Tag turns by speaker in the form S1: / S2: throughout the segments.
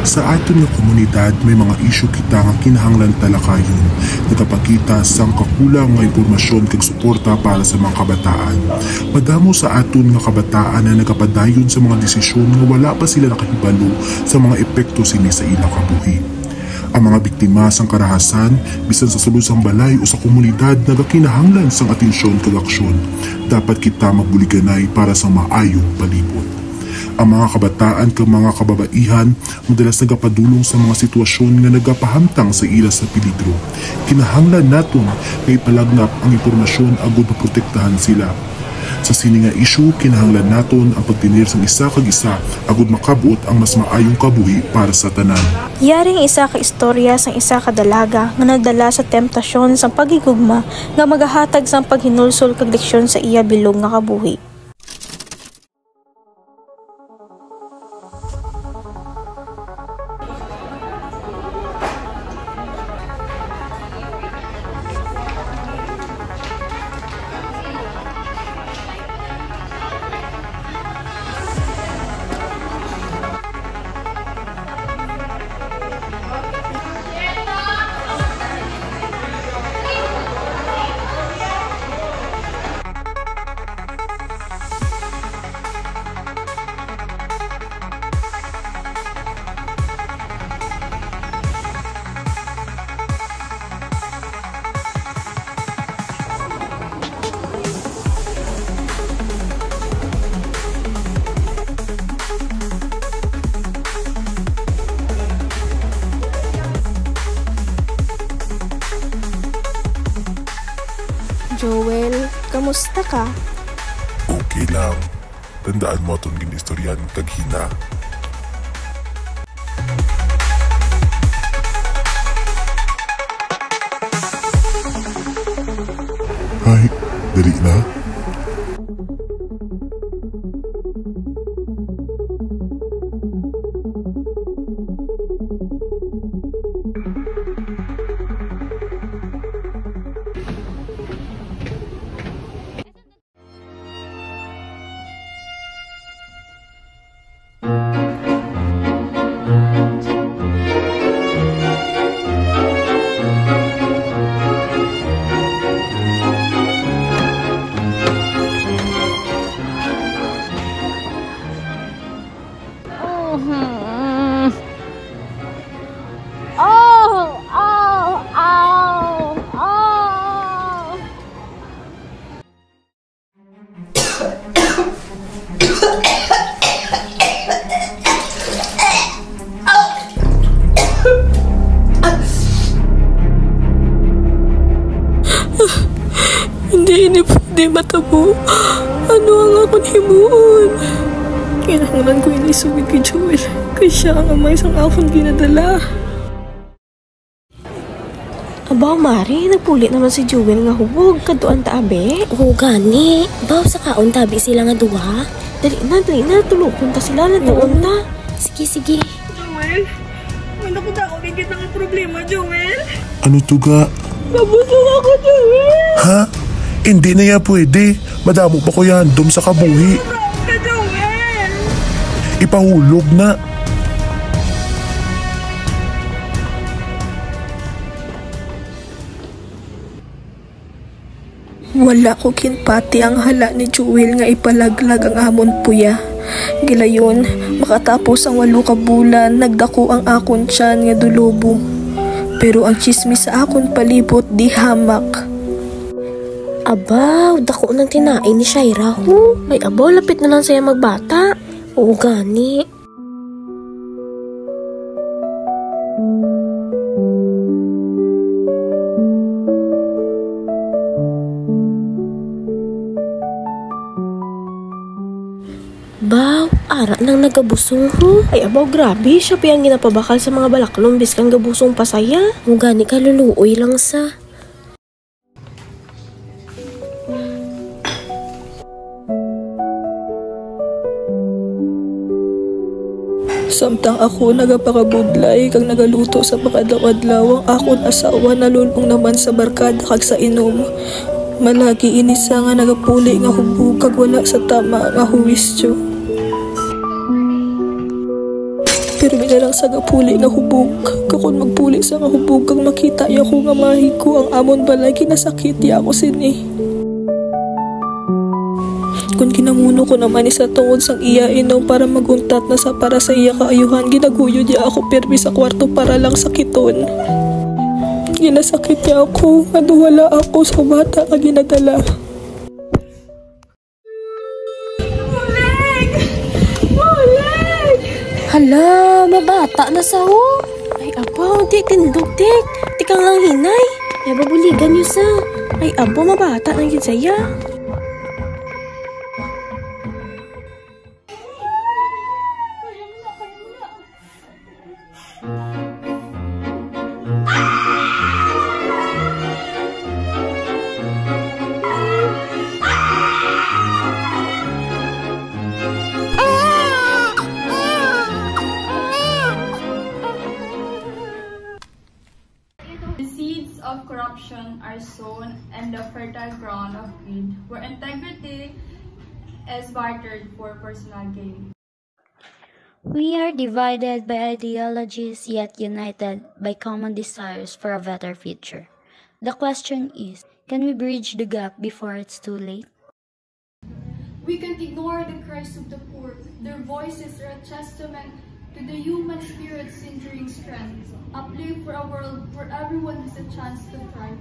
S1: Sa aton nga komunidad may mga isyu kita nga kinahanglan talakayon. Nagapakita sang kakulang nga impormasyon kag suporta para sa mga kabataan. Madamo sa aton nga kabataan na nagapadayon sa mga desisyon nga wala pa sila nakahibalo sa mga epekto sini sa ilang kabuhi. Ang mga biktima sang karahasan bisan sa sulod sang balay o sa komunidad nagakinahanglan sang atensyon kag aksyon. Dapat kita magbuliganay para sa maayong palibot. Ang mga kabataan kag mga kababaihan madalas nagapadulong sa mga sitwasyon nga nagapahamtang sa ila sa peligro. Kinahanglan naton nga ipalagnap ang impormasyon agud maprotektahan sila. Sa sini nga isyu, kinahanglan naton ang pagtinir sang isa kag isa agud makabuot ang mas maayong kabuhi para sa tanan.
S2: Yaring isa ka istorya sang isa ka dalaga nga nagdala sa temptasyon sang pagigugma nga magahatag sang paghinulsol kag leksyon sa iya bilog nga kabuhi.
S3: Joel, kamusta ka?
S1: Okay lang. Tandaan mo itong ginistoryan kag hina. Ay, dali na.
S3: Hindi pwede matabo. Ano ang akong himuon? Kinahanglan ko inisugid kay Joel. Kaya siya ang amay sang akong ginadala.
S2: Abaw, Mari, nagpulit naman si Joel nga hubog. Kaduan ta, abe.
S4: Oo, gani. Baw sa kaon tabi sila nga duha.
S2: Dali na. Tulukon ta sila na taon ta.
S4: Sige.
S3: Joel, wala ko na ako bigit ng problema, Joel.
S1: Ano to ga?
S3: Mabusog ako, Joel.
S1: Ha? Hindi na yan pwede. Madamo pa ko yan dum sa kabuhi.
S3: Ka, Joel.
S1: Ipahulog na.
S3: Wala ko kinpati ang hala ni Joel nga ipalaglag ang amon puya. Gilayon, makatapos ang 8 ka bulan, nagdako ang akon tiyan nga dulobo. Pero ang chismis sa akon palibot di hamak.
S4: Abaw, dako nang tinain ni Shaira ho.
S2: Ay, abaw, lapit na lang saya magbata.
S4: Oo, gani. Baw, ara nang nagabusong ho.
S2: Ay, abaw, grabe. Siya pa yung ginapabakal sa mga balaklong biskang gabusong pasaya.
S4: Oo, gani ka luluoy lang sa.
S3: Samtang ako nagapakabudlay kag nagaluto sa pakadlaw-adlaw, ang akon asawa nalulong naman sa barkada kag sa inom. Malagi inisa nga nagapuli nga hubog kag wala sa tama nga huwisyo. Pero minalang sa gapuli nga hubog. Kakon magpuli sa nga hubog kang makita ya ko nga mahi ko ang amon balay kinasakit ya ako sini. Kung kinamuno ko naman isa tungod sang iya inom para maguntat na sa para sa iya kaayuhan, ginaguyod niya ako permi sa kwarto para lang sakiton. Ginasakit niya ako, wala ako sa bata nga ginadala.
S4: Hala, mabata na sa ho.
S2: Ay, abo, di tindog, dik. Tikang lang hinay.
S4: Ay, babuligan niyo sa.
S2: Ay, abo, mabata ng ginsaya.
S5: The seeds of corruption are sown in the fertile ground of greed, where integrity is bartered for personal gain.
S6: We are divided by ideologies yet united by common desires for a better future. The question is, can we bridge the gap before it's too late?
S7: We can't ignore the cries of the poor. Their voices are a testament to the human spirit's enduring strength. Uplift for a world where everyone has a chance to thrive.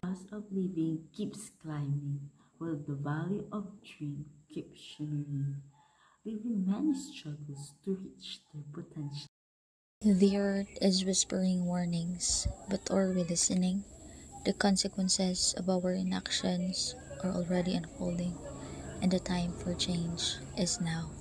S8: The cost of living keeps climbing, while the value of dream keeps shimmering, leaving many struggles to reach their potential.
S6: The earth is whispering warnings, but are we listening? The consequences of our inactions are already unfolding, and the time for change is now.